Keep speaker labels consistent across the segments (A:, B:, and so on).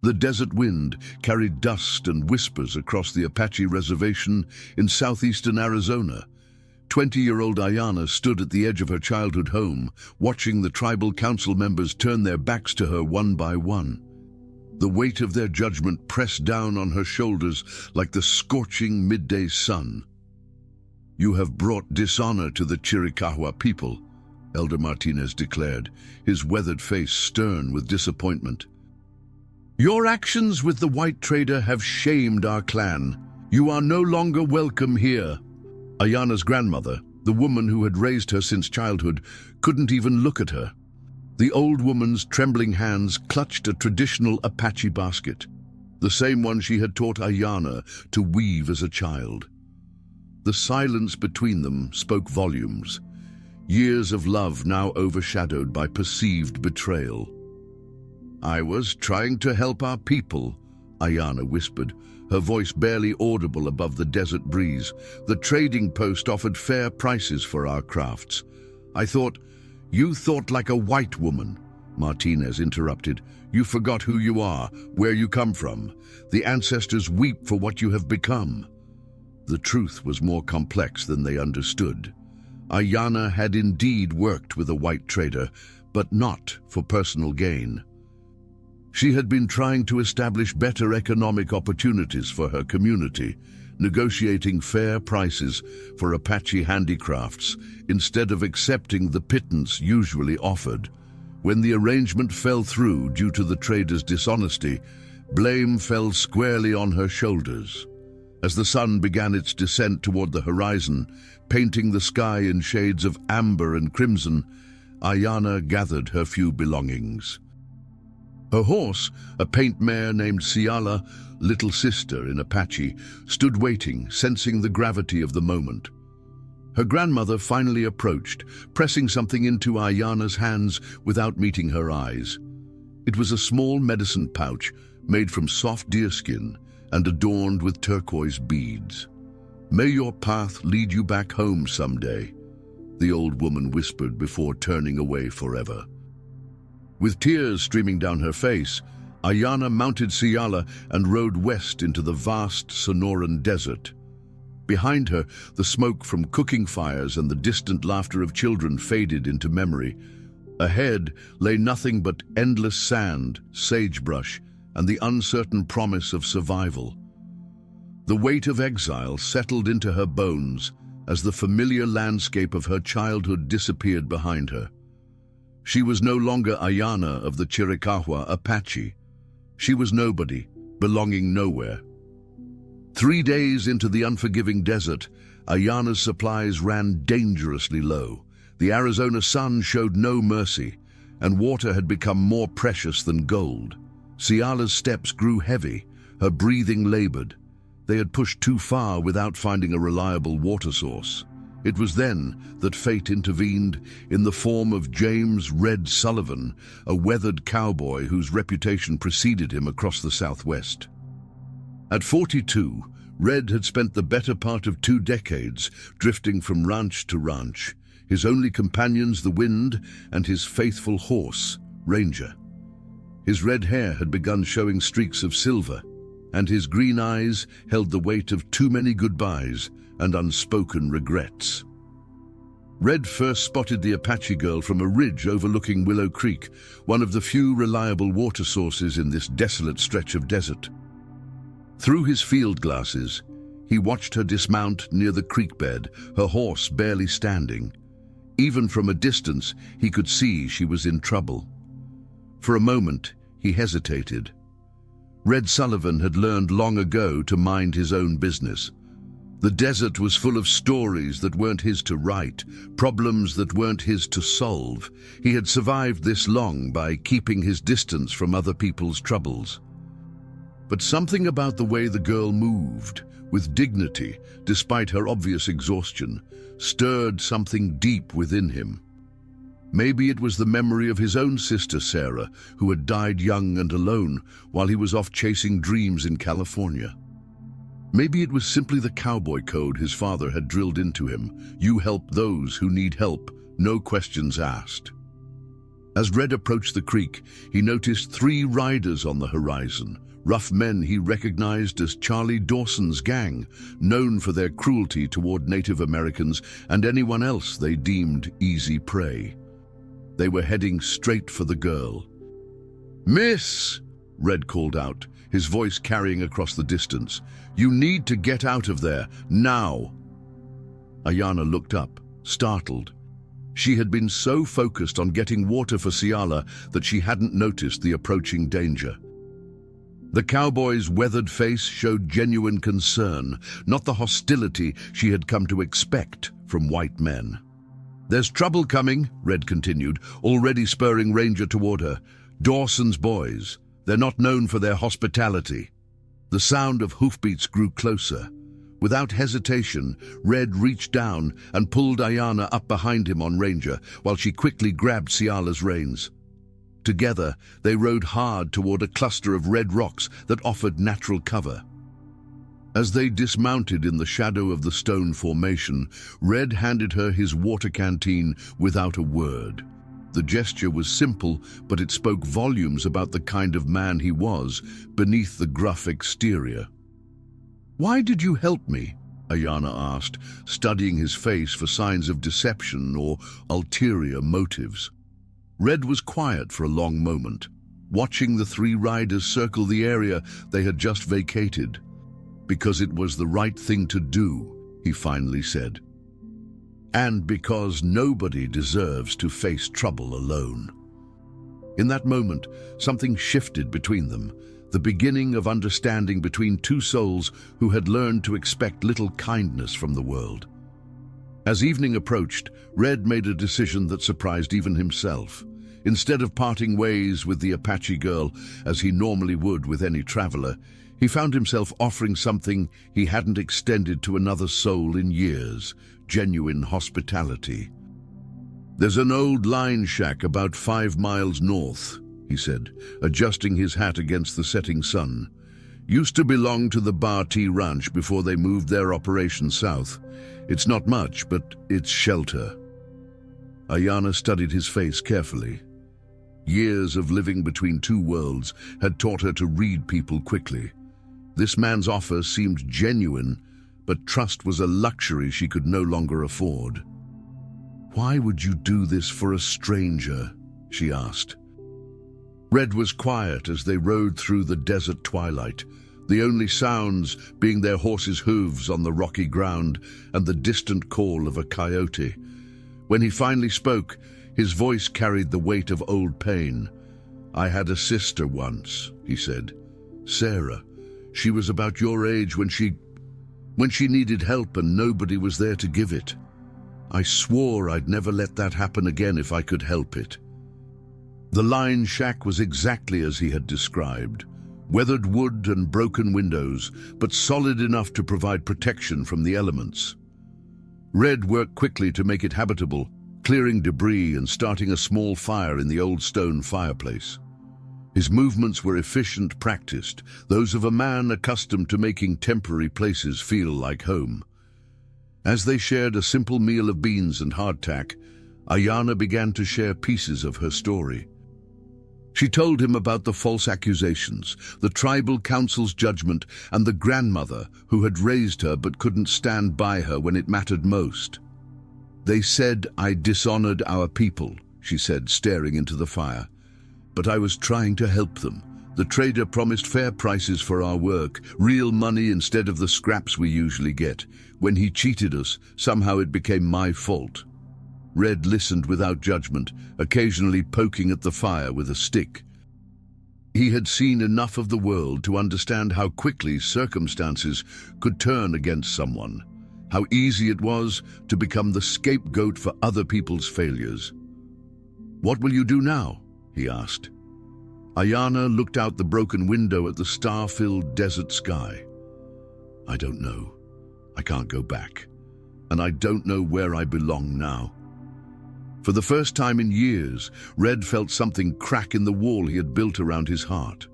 A: The desert wind carried dust and whispers across the Apache reservation in southeastern Arizona. 20-year-old Ayanna stood at the edge of her childhood home, watching the tribal council members turn their backs to her one by one. The weight of their judgment pressed down on her shoulders like the scorching midday sun. "You have brought dishonor to the Chiricahua people," Elder Martinez declared, his weathered face stern with disappointment. "Your actions with the white trader have shamed our clan. You are no longer welcome here." Ayanna's grandmother, the woman who had raised her since childhood, couldn't even look at her. The old woman's trembling hands clutched a traditional Apache basket, the same one she had taught Ayanna to weave as a child. The silence between them spoke volumes, years of love now overshadowed by perceived betrayal. "I was trying to help our people," Ayanna whispered, her voice barely audible above the desert breeze. "The trading post offered fair prices for our crafts. I thought—" "You thought like a white woman," Martinez interrupted. "You forgot who you are, where you come from. The ancestors weep for what you have become." The truth was more complex than they understood. Ayanna had indeed worked with a white trader, but not for personal gain. She had been trying to establish better economic opportunities for her community, negotiating fair prices for Apache handicrafts instead of accepting the pittance usually offered. When the arrangement fell through due to the trader's dishonesty, blame fell squarely on her shoulders. As the sun began its descent toward the horizon, painting the sky in shades of amber and crimson, Ayanna gathered her few belongings. Her horse, a paint mare named Ciala, little sister in Apache, stood waiting, sensing the gravity of the moment. Her grandmother finally approached, pressing something into Ayanna's hands without meeting her eyes. It was a small medicine pouch made from soft deerskin and adorned with turquoise beads. "May your path lead you back home someday," the old woman whispered before turning away forever. With tears streaming down her face, Ayanna mounted Ciala and rode west into the vast Sonoran desert. Behind her, the smoke from cooking fires and the distant laughter of children faded into memory. Ahead lay nothing but endless sand, sagebrush, and the uncertain promise of survival. The weight of exile settled into her bones as the familiar landscape of her childhood disappeared behind her. She was no longer Ayanna of the Chiricahua Apache. She was nobody, belonging nowhere. 3 days into the unforgiving desert, Ayanna's supplies ran dangerously low. The Arizona sun showed no mercy, and water had become more precious than gold. Ciala's steps grew heavy, her breathing labored. They had pushed too far without finding a reliable water source. It was then that fate intervened in the form of James "Red" Sullivan, a weathered cowboy whose reputation preceded him across the Southwest. At 42, Red had spent the better part of 2 decades drifting from ranch to ranch, his only companions the wind and his faithful horse, Ranger. His red hair had begun showing streaks of silver, and his green eyes held the weight of too many goodbyes and unspoken regrets. Red first spotted the Apache girl from a ridge overlooking Willow Creek, one of the few reliable water sources in this desolate stretch of desert. Through his field glasses, he watched her dismount near the creek bed, her horse barely standing. Even from a distance, he could see she was in trouble. For a moment, he hesitated. Red Sullivan had learned long ago to mind his own business. The desert was full of stories that weren't his to write, problems that weren't his to solve. He had survived this long by keeping his distance from other people's troubles. But something about the way the girl moved, with dignity, despite her obvious exhaustion, stirred something deep within him. Maybe it was the memory of his own sister Sarah, who had died young and alone while he was off chasing dreams in California. Maybe it was simply the cowboy code his father had drilled into him. You help those who need help, no questions asked. As Red approached the creek, he noticed 3 riders on the horizon, rough men he recognized as Charlie Dawson's gang, known for their cruelty toward Native Americans and anyone else they deemed easy prey. They were heading straight for the girl. "Miss!" Red called out, his voice carrying across the distance. "You need to get out of there, now!" Ayana looked up, startled. She had been so focused on getting water for Ciala that she hadn't noticed the approaching danger. The cowboy's weathered face showed genuine concern, not the hostility she had come to expect from white men. "There's trouble coming," Red continued, already spurring Ranger toward her. "Dawson's boys. They're not known for their hospitality." The sound of hoofbeats grew closer. Without hesitation, Red reached down and pulled Ayana up behind him on Ranger, while she quickly grabbed Ciala's reins. Together, they rode hard toward a cluster of red rocks that offered natural cover. As they dismounted in the shadow of the stone formation, Red handed her his water canteen without a word. The gesture was simple, but it spoke volumes about the kind of man he was beneath the gruff exterior. "Why did you help me?" Ayana asked, studying his face for signs of deception or ulterior motives. Red was quiet for a long moment, watching the 3 riders circle the area they had just vacated. "Because it was the right thing to do," he finally said. "And because nobody deserves to face trouble alone." In that moment, something shifted between them, the beginning of understanding between 2 souls who had learned to expect little kindness from the world. As evening approached, Red made a decision that surprised even himself. Instead of parting ways with the Apache girl, as he normally would with any traveler, he found himself offering something he hadn't extended to another soul in years: genuine hospitality. "There's an old line shack about 5 miles north," he said, adjusting his hat against the setting sun. "Used to belong to the Barty Ranch before they moved their operation south. It's not much, but it's shelter." Ayana studied his face carefully. Years of living between 2 worlds had taught her to read people quickly. This man's offer seemed genuine, but trust was a luxury she could no longer afford. "Why would you do this for a stranger?" she asked. Red was quiet as they rode through the desert twilight, the only sounds being their horses' hooves on the rocky ground and the distant call of a coyote. When he finally spoke, his voice carried the weight of old pain. "I had a sister once," he said. "Sarah. She was about your age when she needed help and nobody was there to give it. I swore I'd never let that happen again if I could help it." The line shack was exactly as he had described. Weathered wood and broken windows, but solid enough to provide protection from the elements. Red worked quickly to make it habitable, clearing debris and starting a small fire in the old stone fireplace. His movements were efficient, practiced, those of a man accustomed to making temporary places feel like home. As they shared a simple meal of beans and hardtack, Ayana began to share pieces of her story. She told him about the false accusations, the tribal council's judgment, and the grandmother who had raised her but couldn't stand by her when it mattered most. "They said I dishonored our people," she said, staring into the fire. "But I was trying to help them. The trader promised fair prices for our work, real money instead of the scraps we usually get. When he cheated us, somehow it became my fault." Red listened without judgment, occasionally poking at the fire with a stick. He had seen enough of the world to understand how quickly circumstances could turn against someone, how easy it was to become the scapegoat for other people's failures. "What will you do now?" he asked. Ayana looked out the broken window at the star-filled desert sky. "I don't know. I can't go back. And I don't know where I belong now." For the first time in years, Red felt something crack in the wall he had built around his heart.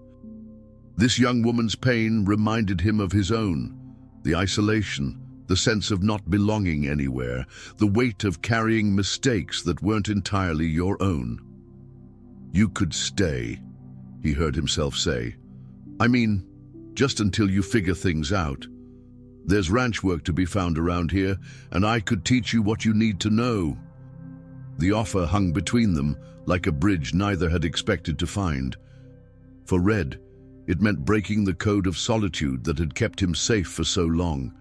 A: This young woman's pain reminded him of his own, the isolation, the sense of not belonging anywhere, the weight of carrying mistakes that weren't entirely your own. "You could stay," he heard himself say. "I mean, just until you figure things out. There's ranch work to be found around here, and I could teach you what you need to know." The offer hung between them like a bridge neither had expected to find. For Red, it meant breaking the code of solitude that had kept him safe for so long.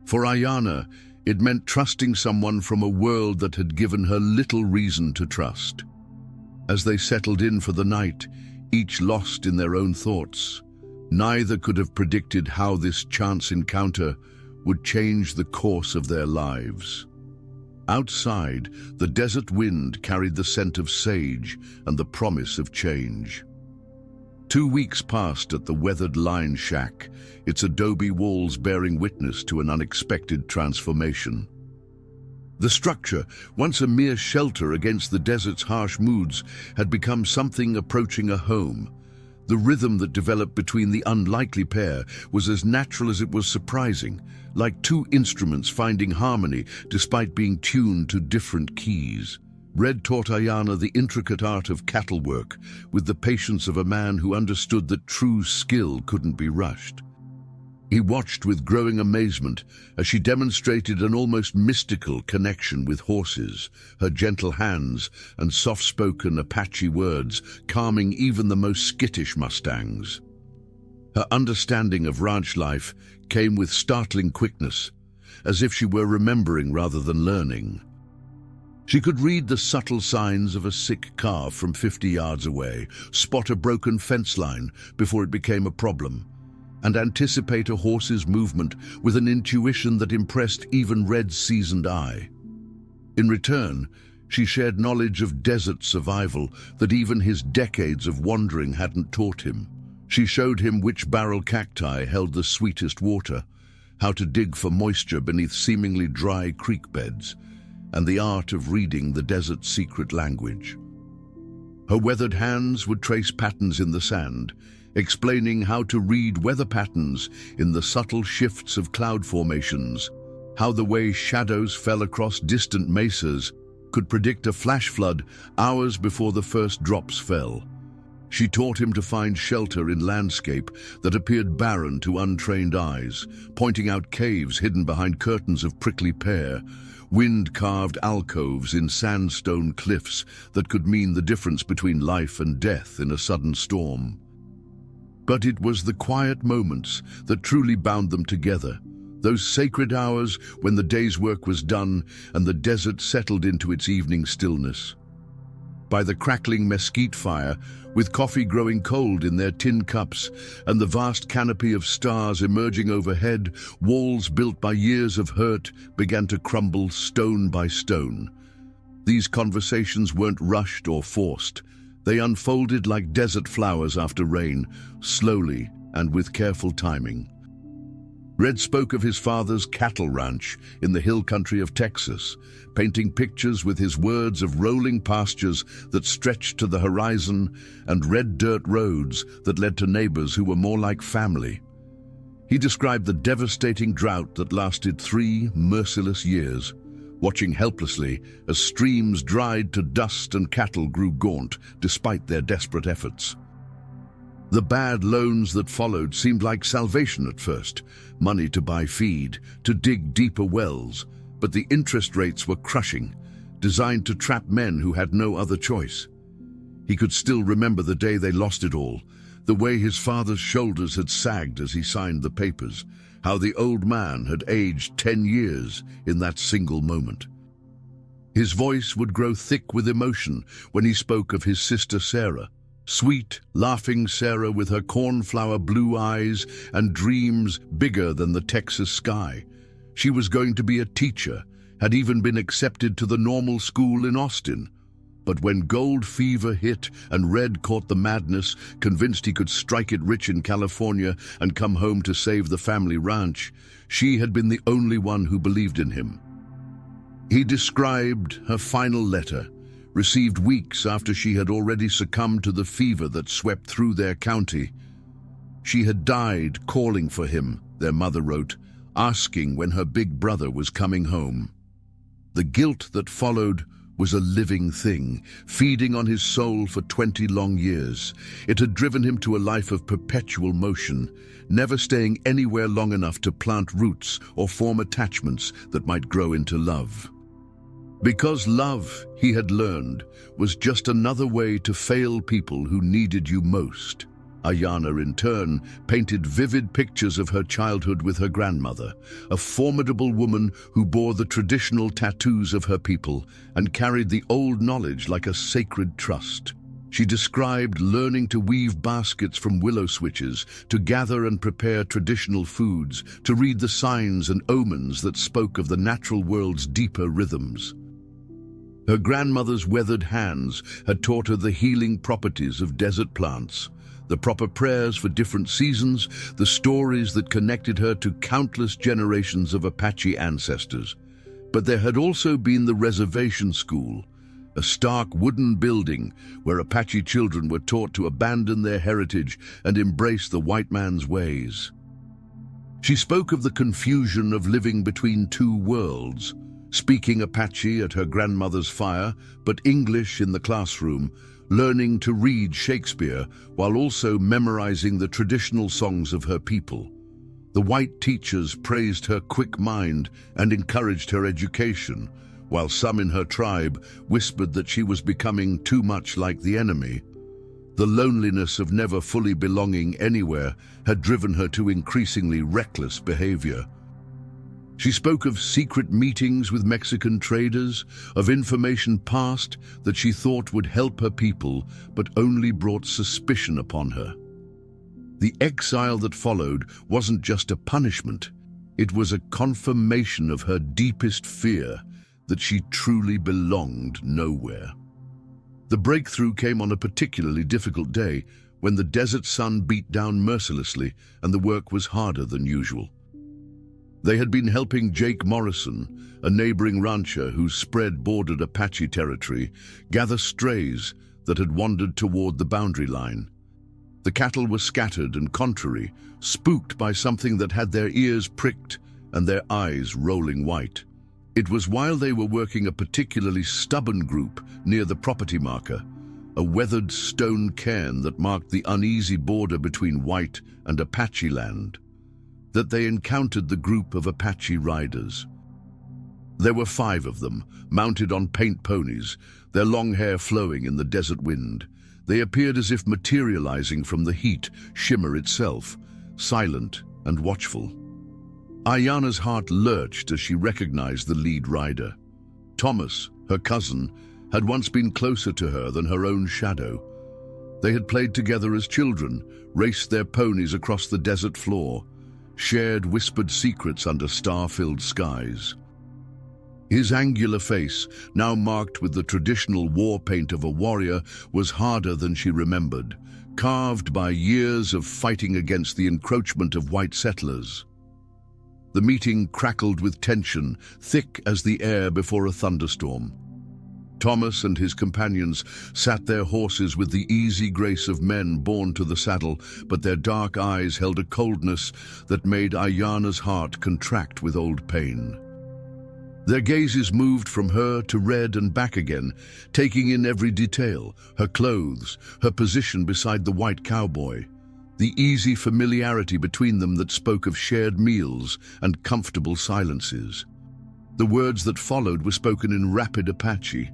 A: For Ayanna, it meant trusting someone from a world that had given her little reason to trust. As they settled in for the night, each lost in their own thoughts, neither could have predicted how this chance encounter would change the course of their lives. Outside, the desert wind carried the scent of sage and the promise of change. 2 weeks passed at the weathered line shack, its adobe walls bearing witness to an unexpected transformation. The structure, once a mere shelter against the desert's harsh moods, had become something approaching a home. The rhythm that developed between the unlikely pair was as natural as it was surprising, like two instruments finding harmony despite being tuned to different keys. Red taught Ayanna the intricate art of cattle work with the patience of a man who understood that true skill couldn't be rushed. He watched with growing amazement as she demonstrated an almost mystical connection with horses, her gentle hands and soft-spoken Apache words calming even the most skittish Mustangs. Her understanding of ranch life came with startling quickness, as if she were remembering rather than learning. She could read the subtle signs of a sick calf from 50 yards away, spot a broken fence line before it became a problem, and anticipate a horse's movement with an intuition that impressed even Red's seasoned eye. In return, she shared knowledge of desert survival that even his decades of wandering hadn't taught him. She showed him which barrel cacti held the sweetest water, how to dig for moisture beneath seemingly dry creek beds, and the art of reading the desert's secret language. Her weathered hands would trace patterns in the sand, explaining how to read weather patterns in the subtle shifts of cloud formations, how the way shadows fell across distant mesas could predict a flash flood hours before the first drops fell. She taught him to find shelter in landscape that appeared barren to untrained eyes, pointing out caves hidden behind curtains of prickly pear, wind-carved alcoves in sandstone cliffs that could mean the difference between life and death in a sudden storm. But it was the quiet moments that truly bound them together, those sacred hours when the day's work was done and the desert settled into its evening stillness. By the crackling mesquite fire, with coffee growing cold in their tin cups and the vast canopy of stars emerging overhead, walls built by years of hurt began to crumble stone by stone. These conversations weren't rushed or forced. They unfolded like desert flowers after rain, slowly and with careful timing. Red spoke of his father's cattle ranch in the hill country of Texas, painting pictures with his words of rolling pastures that stretched to the horizon and red dirt roads that led to neighbors who were more like family. He described the devastating drought that lasted 3 merciless years, watching helplessly as streams dried to dust and cattle grew gaunt despite their desperate efforts. The bad loans that followed seemed like salvation at first, money to buy feed, to dig deeper wells, but the interest rates were crushing, designed to trap men who had no other choice. He could still remember the day they lost it all, the way his father's shoulders had sagged as he signed the papers, how the old man had aged 10 years in that single moment. His voice would grow thick with emotion when he spoke of his sister Sarah. Sweet, laughing Sarah with her cornflower blue eyes and dreams bigger than the Texas sky. She was going to be a teacher, had even been accepted to the normal school in Austin. But when gold fever hit and Red caught the madness, convinced he could strike it rich in California and come home to save the family ranch, she had been the only one who believed in him. He described her final letter, received weeks after she had already succumbed to the fever that swept through their county. She had died calling for him, their mother wrote, asking when her big brother was coming home. The guilt that followed was a living thing, feeding on his soul for 20 long years. It had driven him to a life of perpetual motion, never staying anywhere long enough to plant roots or form attachments that might grow into love. Because love, he had learned, was just another way to fail people who needed you most. Ayana, in turn, painted vivid pictures of her childhood with her grandmother, a formidable woman who bore the traditional tattoos of her people and carried the old knowledge like a sacred trust. She described learning to weave baskets from willow switches, to gather and prepare traditional foods, to read the signs and omens that spoke of the natural world's deeper rhythms. Her grandmother's weathered hands had taught her the healing properties of desert plants, the proper prayers for different seasons, the stories that connected her to countless generations of Apache ancestors. But there had also been the reservation school, a stark wooden building where Apache children were taught to abandon their heritage and embrace the white man's ways. She spoke of the confusion of living between two worlds, speaking Apache at her grandmother's fire, but English in the classroom, learning to read Shakespeare while also memorizing the traditional songs of her people. The white teachers praised her quick mind and encouraged her education, while some in her tribe whispered that she was becoming too much like the enemy. The loneliness of never fully belonging anywhere had driven her to increasingly reckless behavior. She spoke of secret meetings with Mexican traders, of information passed that she thought would help her people, but only brought suspicion upon her. The exile that followed wasn't just a punishment, it was a confirmation of her deepest fear that she truly belonged nowhere. The breakthrough came on a particularly difficult day, when the desert sun beat down mercilessly and the work was harder than usual. They had been helping Jake Morrison, a neighboring rancher whose spread bordered Apache territory, gather strays that had wandered toward the boundary line. The cattle were scattered and contrary, spooked by something that had their ears pricked and their eyes rolling white. It was while they were working a particularly stubborn group near the property marker, a weathered stone cairn that marked the uneasy border between white and Apache land, that they encountered the group of Apache riders. There were 5 of them, mounted on paint ponies, their long hair flowing in the desert wind. They appeared as if materializing from the heat shimmer itself, silent and watchful. Ayana's heart lurched as she recognized the lead rider. Thomas, her cousin, had once been closer to her than her own shadow. They had played together as children, raced their ponies across the desert floor, shared whispered secrets under star-filled skies. His angular face, now marked with the traditional war paint of a warrior, was harder than she remembered, carved by years of fighting against the encroachment of white settlers. The meeting crackled with tension, thick as the air before a thunderstorm. Thomas and his companions sat their horses with the easy grace of men born to the saddle, but their dark eyes held a coldness that made Ayana's heart contract with old pain. Their gazes moved from her to Red and back again, taking in every detail, her clothes, her position beside the white cowboy, the easy familiarity between them that spoke of shared meals and comfortable silences. The words that followed were spoken in rapid Apache,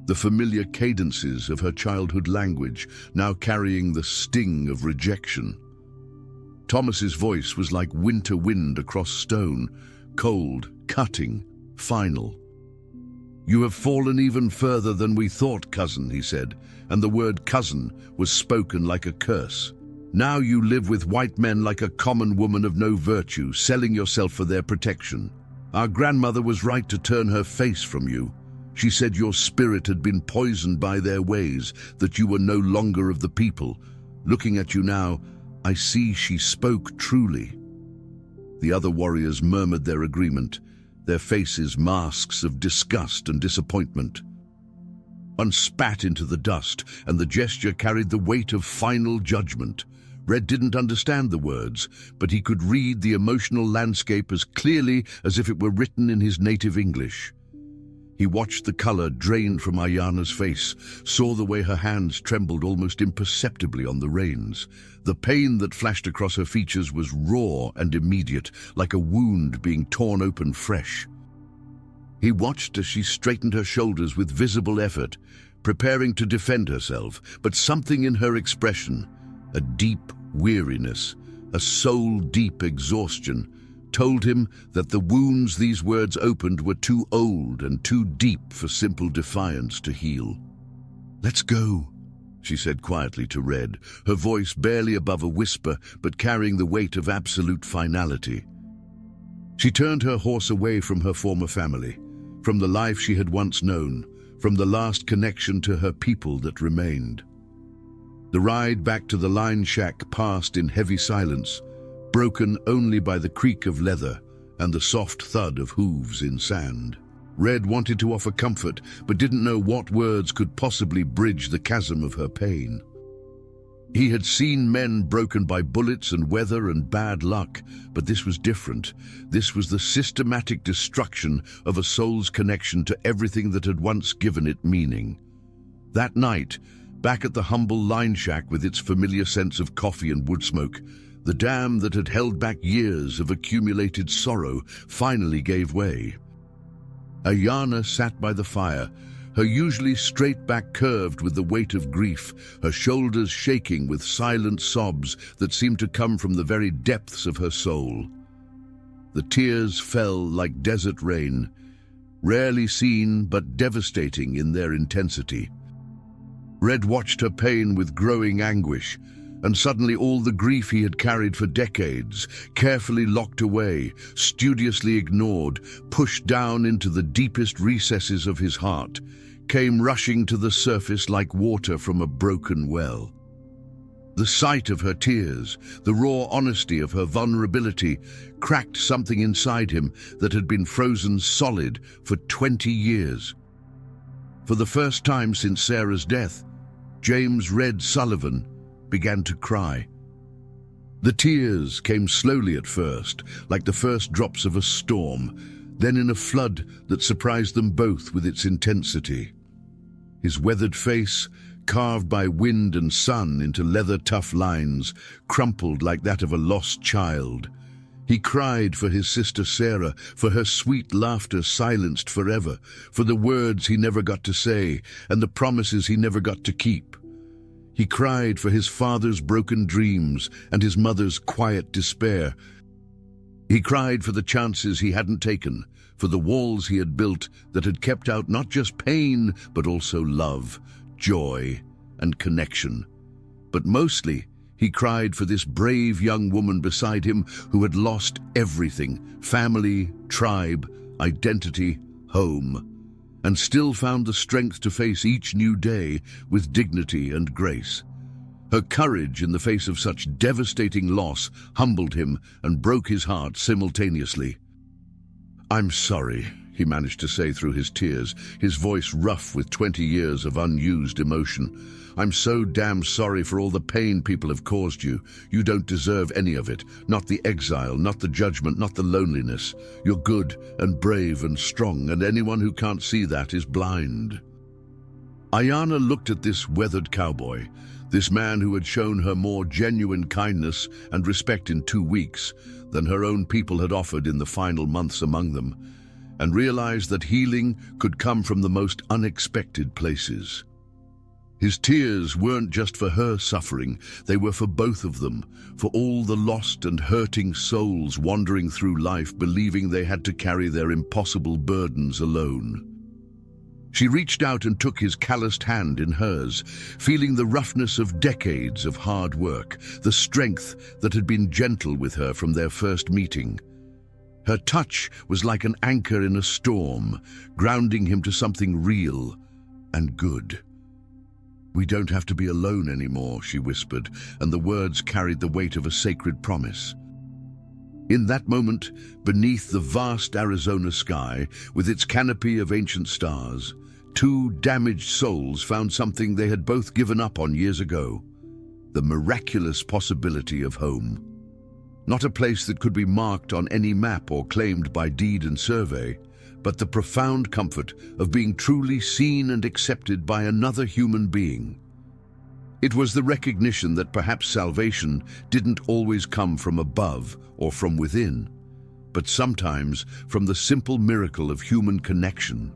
A: the familiar cadences of her childhood language, now carrying the sting of rejection. Thomas's voice was like winter wind across stone, cold, cutting, final. "You have fallen even further than we thought, cousin," he said, and the word cousin was spoken like a curse. "Now you live with white men like a common woman of no virtue, selling yourself for their protection. Our grandmother was right to turn her face from you. She said your spirit had been poisoned by their ways, that you were no longer of the people. Looking at you now, I see she spoke truly." The other warriors murmured their agreement, their faces masks of disgust and disappointment. One spat into the dust, and the gesture carried the weight of final judgment. Red didn't understand the words, but he could read the emotional landscape as clearly as if it were written in his native English. He watched the color drain from Ayana's face, saw the way her hands trembled almost imperceptibly on the reins. The pain that flashed across her features was raw and immediate, like a wound being torn open fresh. He watched as she straightened her shoulders with visible effort, preparing to defend herself, but something in her expression, a deep weariness, a soul-deep exhaustion, told him that the wounds these words opened were too old and too deep for simple defiance to heal. "Let's go," she said quietly to Red, her voice barely above a whisper but carrying the weight of absolute finality. She turned her horse away from her former family, from the life she had once known, from the last connection to her people that remained. The ride back to the line shack passed in heavy silence, broken only by the creak of leather and the soft thud of hooves in sand. Red wanted to offer comfort, but didn't know what words could possibly bridge the chasm of her pain. He had seen men broken by bullets and weather and bad luck, but this was different. This was the systematic destruction of a soul's connection to everything that had once given it meaning. That night, back at the humble line shack with its familiar sense of coffee and wood smoke, the dam that had held back years of accumulated sorrow finally gave way. Ayana sat by the fire, her usually straight back curved with the weight of grief, her shoulders shaking with silent sobs that seemed to come from the very depths of her soul. The tears fell like desert rain, rarely seen but devastating in their intensity. Red watched her pain with growing anguish, and suddenly all the grief he had carried for decades, carefully locked away, studiously ignored, pushed down into the deepest recesses of his heart, came rushing to the surface like water from a broken well. The sight of her tears, the raw honesty of her vulnerability, cracked something inside him that had been frozen solid for 20 years. For the first time since Sarah's death, James Red Sullivan began to cry. The tears came slowly at first, like the first drops of a storm, then in a flood that surprised them both with its intensity. His weathered face, carved by wind and sun into leather-tough lines, crumpled like that of a lost child. He cried for his sister Sarah, for her sweet laughter silenced forever, for the words he never got to say and the promises he never got to keep. He cried for his father's broken dreams and his mother's quiet despair. He cried for the chances he hadn't taken, for the walls he had built that had kept out not just pain, but also love, joy, and connection. But mostly, he cried for this brave young woman beside him who had lost everything, family, tribe, identity, home, and still found the strength to face each new day with dignity and grace. Her courage in the face of such devastating loss humbled him and broke his heart simultaneously. "I'm sorry," he managed to say through his tears, his voice rough with 20 years of unused emotion. "I'm so damn sorry for all the pain people have caused you. You don't deserve any of it. Not the exile, not the judgment, not the loneliness. You're good and brave and strong, and anyone who can't see that is blind." Ayana looked at this weathered cowboy, this man who had shown her more genuine kindness and respect in 2 weeks than her own people had offered in the final months among them, and realized that healing could come from the most unexpected places. His tears weren't just for her suffering, they were for both of them, for all the lost and hurting souls wandering through life believing they had to carry their impossible burdens alone. She reached out and took his calloused hand in hers, feeling the roughness of decades of hard work, the strength that had been gentle with her from their first meeting. Her touch was like an anchor in a storm, grounding him to something real and good. "We don't have to be alone anymore," she whispered, and the words carried the weight of a sacred promise. In that moment, beneath the vast Arizona sky, with its canopy of ancient stars, 2 damaged souls found something they had both given up on years ago: the miraculous possibility of home. Not a place that could be marked on any map or claimed by deed and survey, but the profound comfort of being truly seen and accepted by another human being. It was the recognition that perhaps salvation didn't always come from above or from within, but sometimes from the simple miracle of human connection.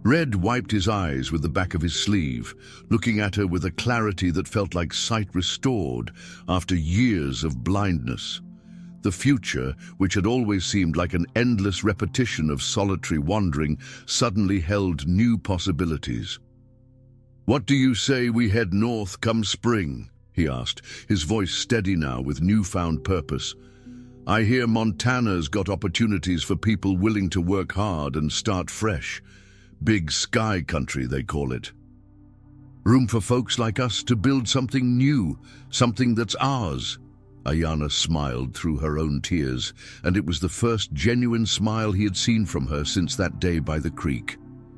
A: Red wiped his eyes with the back of his sleeve, looking at her with a clarity that felt like sight restored after years of blindness. The future, which had always seemed like an endless repetition of solitary wandering, suddenly held new possibilities. "What do you say we head north come spring?" he asked, his voice steady now with newfound purpose. "I hear Montana's got opportunities for people willing to work hard and start fresh. Big sky country, they call it. Room for folks like us to build something new, something that's ours." Ayana smiled through her own tears, and it was the first genuine smile he had seen from her since that day by the creek.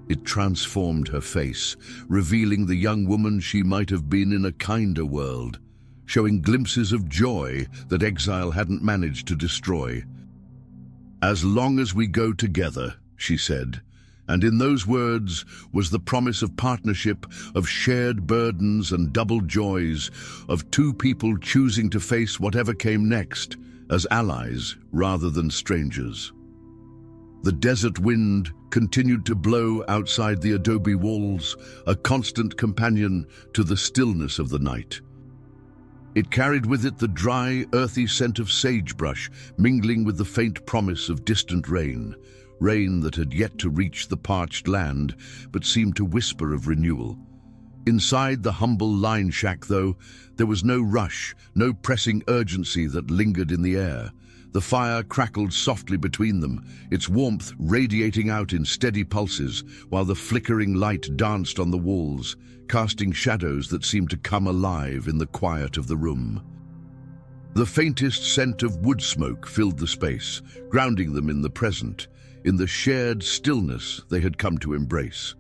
A: It transformed her face, revealing the young woman she might have been in a kinder world, showing glimpses of joy that exile hadn't managed to destroy. "As long as we go together," she said, and in those words was the promise of partnership, of shared burdens and double joys, of two people choosing to face whatever came next as allies rather than strangers. The desert wind continued to blow outside the adobe walls, a constant companion to the stillness of the night. It carried with it the dry, earthy scent of sagebrush, mingling with the faint promise of distant rain, rain that had yet to reach the parched land, but seemed to whisper of renewal. Inside the humble line shack, though, there was no rush, no pressing urgency that lingered in the air. The fire crackled softly between them, its warmth radiating out in steady pulses, while the flickering light danced on the walls, casting shadows that seemed to come alive in the quiet of the room. The faintest scent of wood smoke filled the space, grounding them in the present, in the shared stillness they had come to embrace.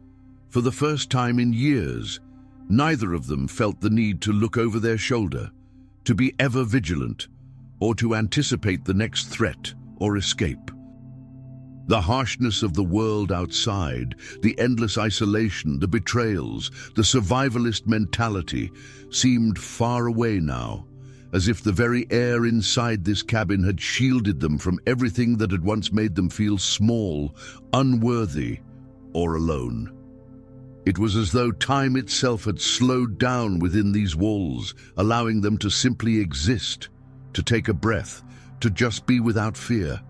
A: For the first time in years, neither of them felt the need to look over their shoulder, to be ever vigilant, or to anticipate the next threat or escape. The harshness of the world outside, the endless isolation, the betrayals, the survivalist mentality seemed far away now, as if the very air inside this cabin had shielded them from everything that had once made them feel small, unworthy, or alone. It was as though time itself had slowed down within these walls, allowing them to simply exist, to take a breath, to just be without fear.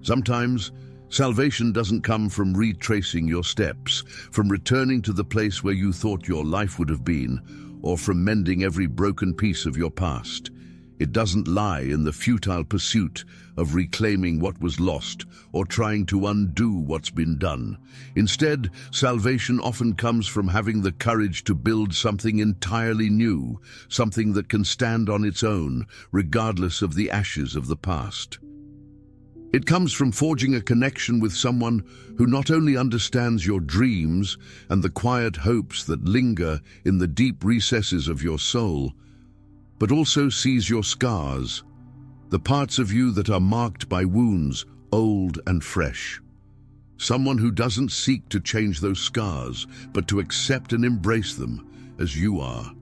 A: Sometimes, salvation doesn't come from retracing your steps, from returning to the place where you thought your life would have been, or from mending every broken piece of your past. It doesn't lie in the futile pursuit of reclaiming what was lost or trying to undo what's been done. Instead, salvation often comes from having the courage to build something entirely new, something that can stand on its own, regardless of the ashes of the past. It comes from forging a connection with someone who not only understands your dreams and the quiet hopes that linger in the deep recesses of your soul, but also sees your scars, the parts of you that are marked by wounds, old and fresh. Someone who doesn't seek to change those scars, but to accept and embrace them as you are.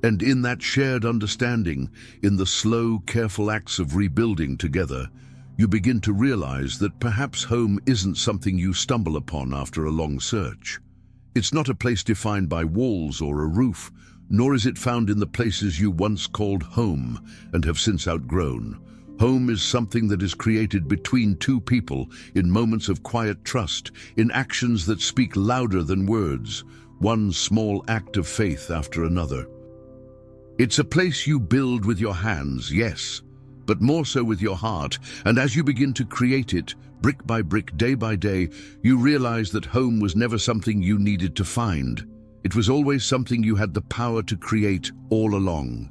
A: And in that shared understanding, in the slow, careful acts of rebuilding together, you begin to realize that perhaps home isn't something you stumble upon after a long search. It's not a place defined by walls or a roof, nor is it found in the places you once called home and have since outgrown. Home is something that is created between two people, in moments of quiet trust, in actions that speak louder than words, one small act of faith after another. It's a place you build with your hands, yes, but more so with your heart, and as you begin to create it, brick by brick, day by day, you realize that home was never something you needed to find. It was always something you had the power to create all along.